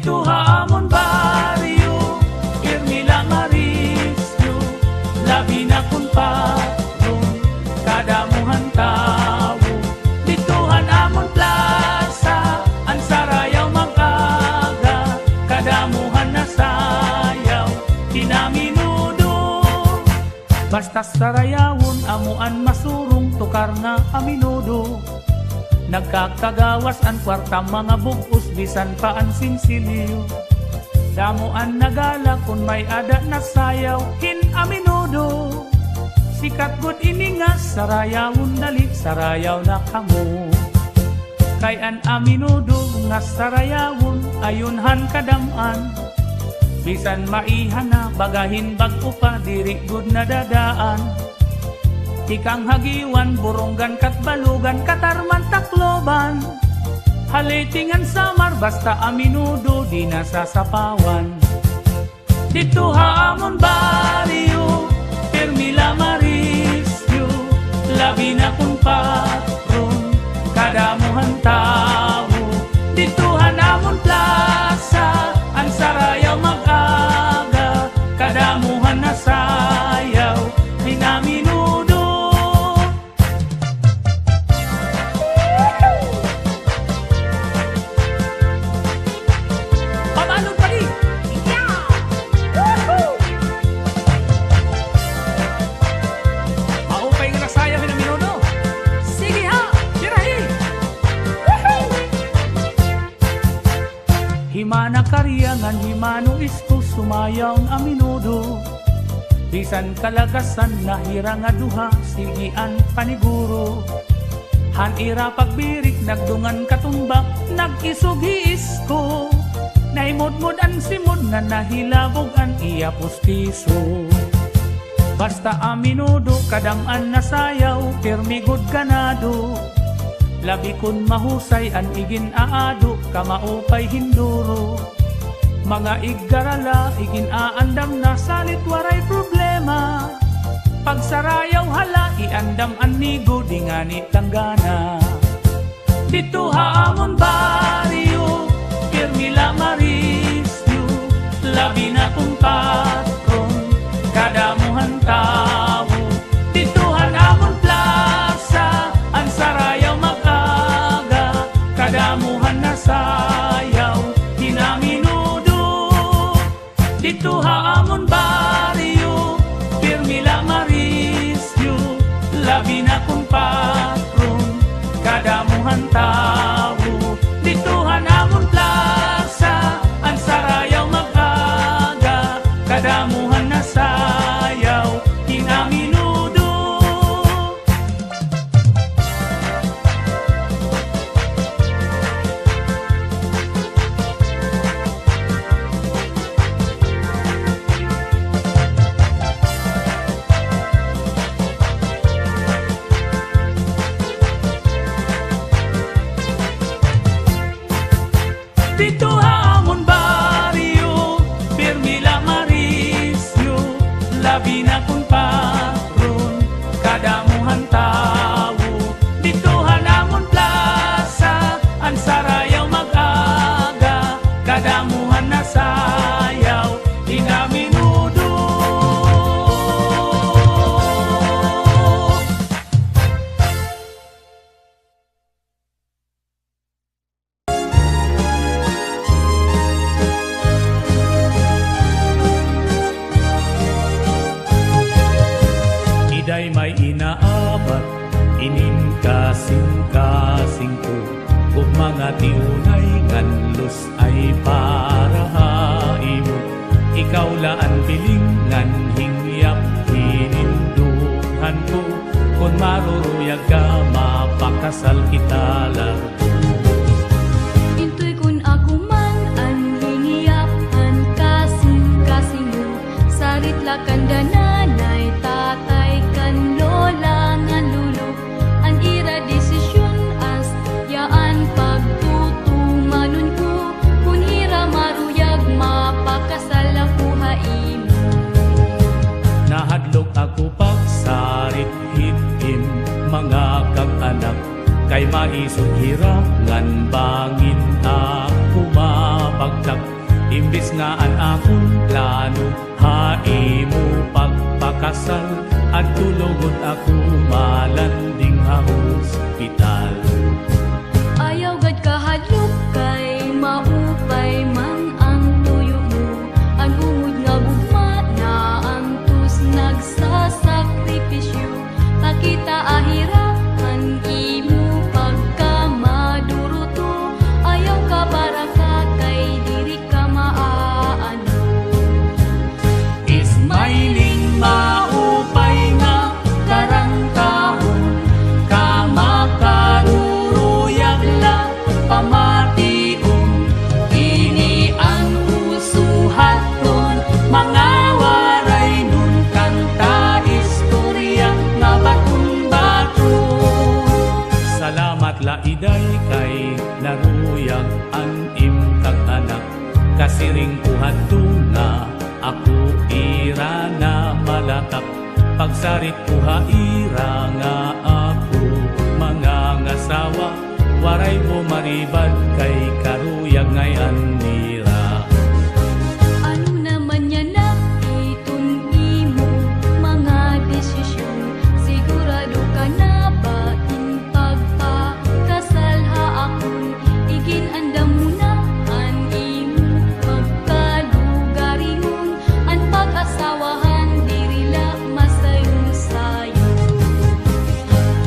Dito hamon baryo, irmi lang marisyo, labi na kun patron, kadamuhan tao. Dituhan amon plaza, ang sarayaw mag-aga, kadamuhan na sayaw, kinaminudo. Basta sarayawon, amuan masurong, tukar nga aminudo. Nagkakagawas ang kwarta mga bugos, bisan pa ang sinsilyo. Damuan nagala kung may ada na sayaw, kin aminudo. Sikat good iningas, sarayawon dali, sarayaw na kamo. Kay an aminudo nga sarayawon, ayunhan kadaman. Bisan maihan na, bagahin bago pa, diri good na dadaan. Ikang hagiwan, buronggan kat balugan, katarman takloban. Halitingan samar, basta aminudo, di nasasapawan. Dito hamon baryo, permila marisyo, labi na kun patron, kadamuhan tao. Dito hanamon plaza, ang sarayaw mag-aga, kadamuhan na sayaw, minaminudo. Himana karyangan, himano isko, sumayaw ang aminudo. Bisan kalagasan, nahira nga duha, sigian paniguro. Hanira pagbirik, nagdungan katumbak, nag-isugi isko. Naimod-mod ang simod, nga nahilabog ang iya pustiso. Basta aminudo, kadaman na sayaw, pirmigod ganado. Labi kun mahusay an igin aado, kamaupay hinduro. Mga iggarala, igin aandam na salit waray problema. Pagsarayaw hala, iandam anigo, di nga ni tanggana. Dito hamon baryo, pirmila marisyo, labi na kung patron, kadamuhan tao. Dito hanamon plaza, ang sarayaw mag-aga, kadamuhan na sayaw, hinaminudo. Dito hamon baryo, pirmila marisyo, labi na kung patron, kadamuhan tao. Dito hanamon plaza, ang sarayaw mag-aga, kadamuhan na sayaw, hinaminudo. Dito hamon baryo, pirmila marisyo, labi na kung patron, kadamuhan tao. Dito hanamon plaza, ang sarayaw mag-aga, kadamuhan na sayaw, hinaminudo. Iday may inaabat, inin kasing-kasing ko, kung mga tiunay nganlos ay para haimo. Ikaw laan piling ngan hingyap, hininduhan ko, kung maruruyag ka, mapakasal kita lang. Intoy kun ako man ang hingiyapan, kasing-kasing mo, sarit lakan dananay, tatay kan lola ngan lulo, ang ira desisyon as yaan pagtutumanon ko, kun ira maruyag, mapakasal ako haimo. Nahadlok ako pagsarit hitim, mga kag-anak, kay maisog hira ngan bangin ako mapagtak. nga an akong plano, haimo pagpakasal at tulogod ako malanding ha hospital. Ayaw gad kahadlok kay maupay man ang tuyo mo. Ang ungod nga gugma na antus nagsasakripisyo. Pakita ahirahan imo pagka maduruto. Ayaw ka baraka kay diri ka maaano. Ismailing maupay nga karangtahon, kamakaruruyag la pamationg. Ini ang usuhaton, mga waray nun kanta istorya nga batong-bato. Salamat la iday kay naruyag an imkag anak, kasiring kuhadto nga ako ira na malatak. Pagsarit kuha ira nga ako mga ngasawa, waray mo maribad kay karuyag ngayon nira. Ano naman yan na itong imo mga desisyon? Sigurado ka na ba in pagpakasal ha akon? Iginandam mo na an imo pagkalugaringon. An pag-asawahan dirila masayon-sayon.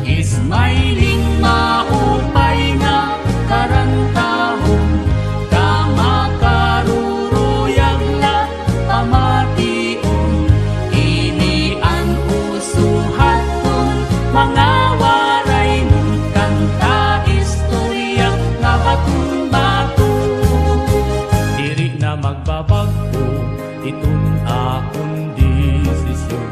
Ismailing maupay nga karantahon, kamakaruruyag la pamationg. Ini ang usuhaton, mga waray nun kanta istorya nga batong-bato. Diri na magbabago itun akong desisyon,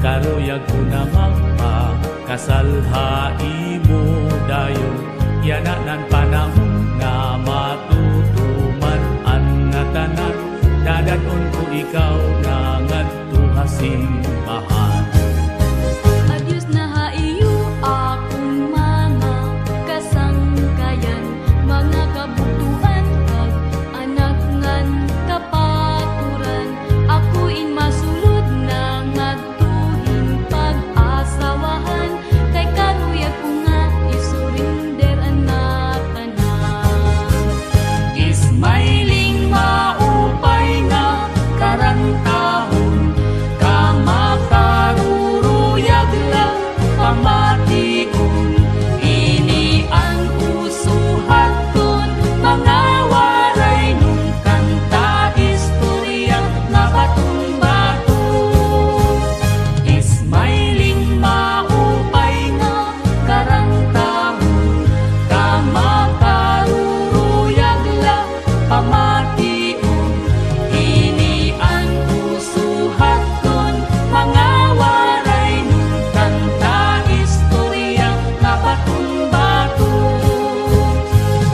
karuyag ko na magpakasal haimo dayon. Yananan panahon nga matutuman an nga tanan, dadanon ko ikaw nga ngadto ha simbahan. Adyos na haiyo akong mga kasangkayan, mga kabutuan kag anak ngan kapaturan. Akuin masulod na ngadtuhin pag-asawahan, kay karuyag ko nga isurinder ang natanan. Ismailing maupay nga karantahon, kamakaruruyag la pamationg. Ini ang usuhaton, mga waray nun kanta istorya nga batong-bato. Ismailing maupay nga karantahon, kamakaruruyag la pamationg. Ini ang usuhaton, mga waray nun kanta istorya nga batong-bato.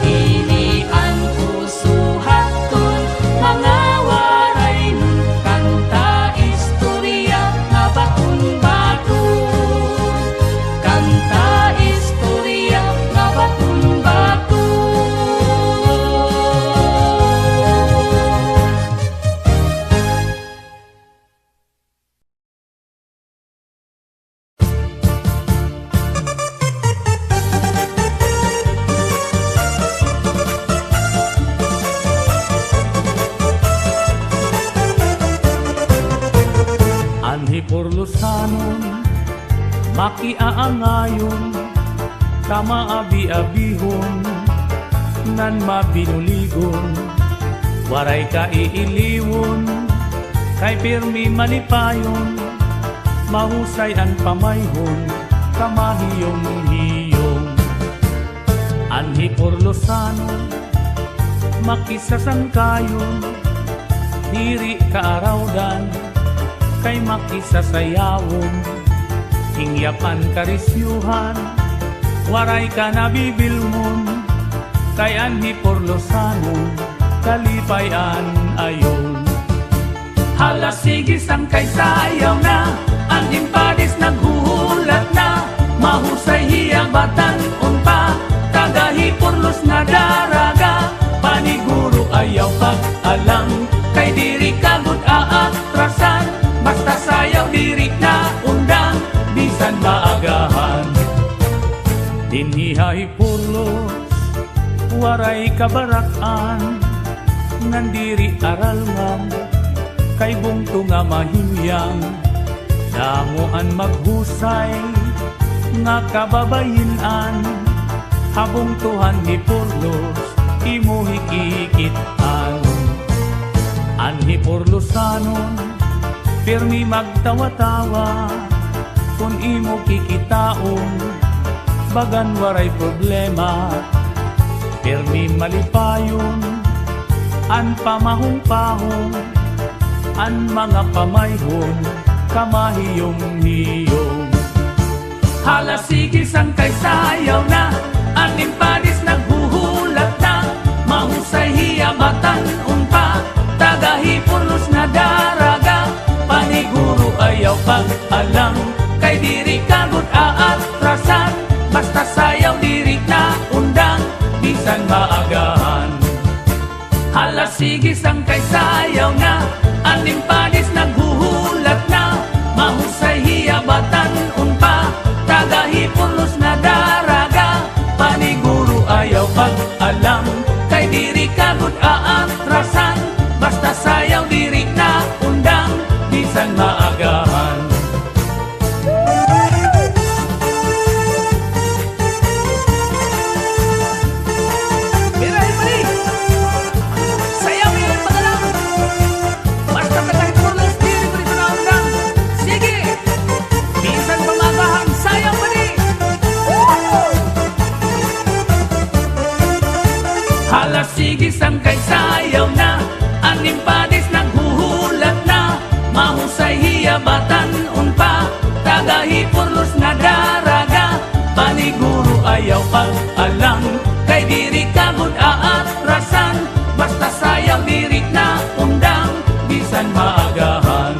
Ini ang usuhaton, mga waray nun kanta istorya nga batong-bato. Kanta istorya nga batong-bato. Anhi porlusanon, makiaangayon, tama abi-abihon, nan mabinuligon, waray ka iiliwon, kay pirmi malipayon, mahusay ang pamayhon, kamahiyong-hiyong. Anhi porlusanon, makisasangkayon, diri kaarawdan, kay makisasayawon, hingyapan karisyuhan, waray ka nabibilmon, kay anhi porlosanon, kalipayan ayon. Hala sige sang kay sayaw na, ang impadis naghuhulat na, mahusay hiyabatan unpa, tagahi porlos na daraga, paniguro ayaw pag-alang, kay gud aatrasan, basta sayaw diri na undang, bisan maagahan. Dinhihay pulos, waray kabarakan, nandiri aralman, kay bungto nga mahimyang, damuan maghusay, nga kababayinan, habong tuhan ni Purlos, imo hikikitan. Anhi Purlosanon, pirmi magtawa-tawa, kung imo kikitaon, bagan waray problema, pirmi malipayon, an pamahong-pahong, an mga pamayhon, kamahiyong-hiyong. Hala sige sang kay sayaw na, aning padis naghuhulat na, mahusay hiyabatan unpa, tagahi Purlos na daraga, paniguro ayaw pag-alang, kay diri kagud aatrasan, basta sayaw diri na undang, bisan maagahan. Hala sige sang kay sayaw na, aning padis naghuhulat na, mahusay hiyabatan unpa, tagahi Purlos na daraga, paniguro ayaw pag-alam, kay diri kagud aatrasan, basta sayaw diri na undang, bisan maagahan. Birahin mali! Sayaw ilan pagalang, basta tagahi Purlos diri ko dito na undang. Sige! Bisan pamagahan, sayaw mali! Hala sige sang kay sayaw na, aning padis naghuhulat na, mahusay hiyabatan unpa, tagahi Purlos na daraga, paniguro ayaw pag-alam, kay diri kagud aatrasan, basta sayaw diri na undang, bisan maagahan.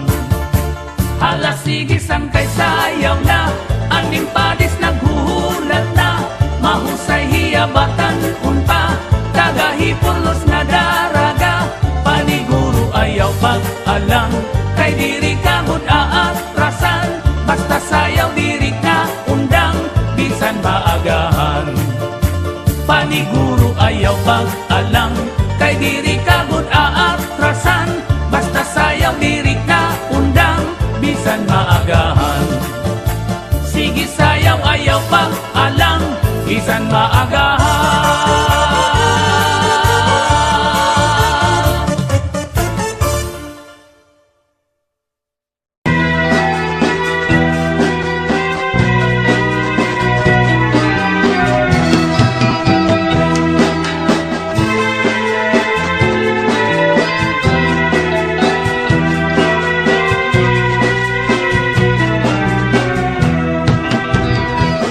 Hala sige sang kay sayaw na, aning padis naghuhulat na, mahusay hiyabatan unpa, tagahi Purlos na daraga, paniguro ayaw pag-alam, kay diri kagud aatrasan, basta sayaw diri na undang, bisan maagahan. Paniguro ayaw pag-alam, kay diri kagud aatrasan, basta sayaw diri na undang, bisan maagahan. Sige sayaw ayaw pag-alam, bisan maagahan.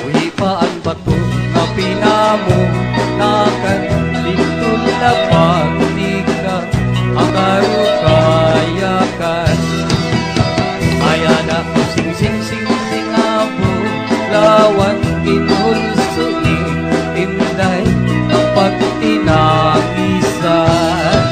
Uwi pa ang bato na pinamo, nakan dito lapag ka, ang karukayakan. Kaya na sing-sing-sing-sing abo, lawan kinulsuni, inday ang pagtinagisan.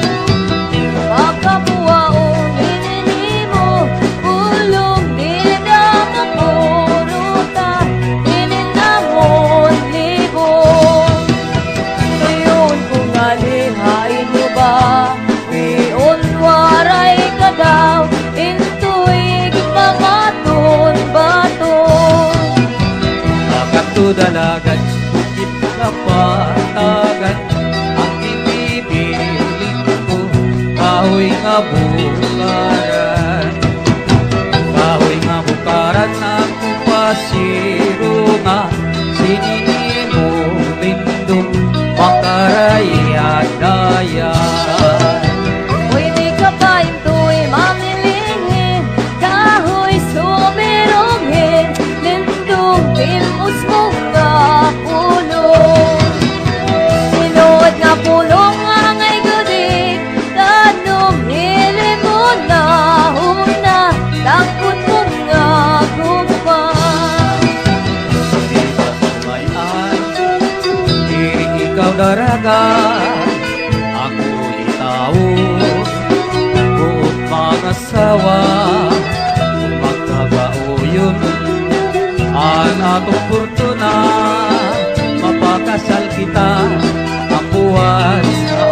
Pagkabuwaong ininimo, ulong nilidang puruta, ininamon libong. Ngayon kung alihain mo ba, ngayon waray ka daw, intuig pangaton baton. Nakato dalagan, bukit kapatagan, ang ibibiling ko, kahoy nga bukaran. Kahoy nga bukaran ang kupasiro nga, sinini mo lindong makarayadayan. Uy, di ka ba intu'y mamilingin, kahoy sumirungin, lindong pilmos mo nga pulong. Sinod nga pulong nga ngay gudik, tanong hili mo na una, tangkot mo nga kumpan. Di ba sumayan, di ikaw daraga, ako itaw, buot mga asawa kung magkagauyon an atong fortuna mapakasal kita ang buwan sa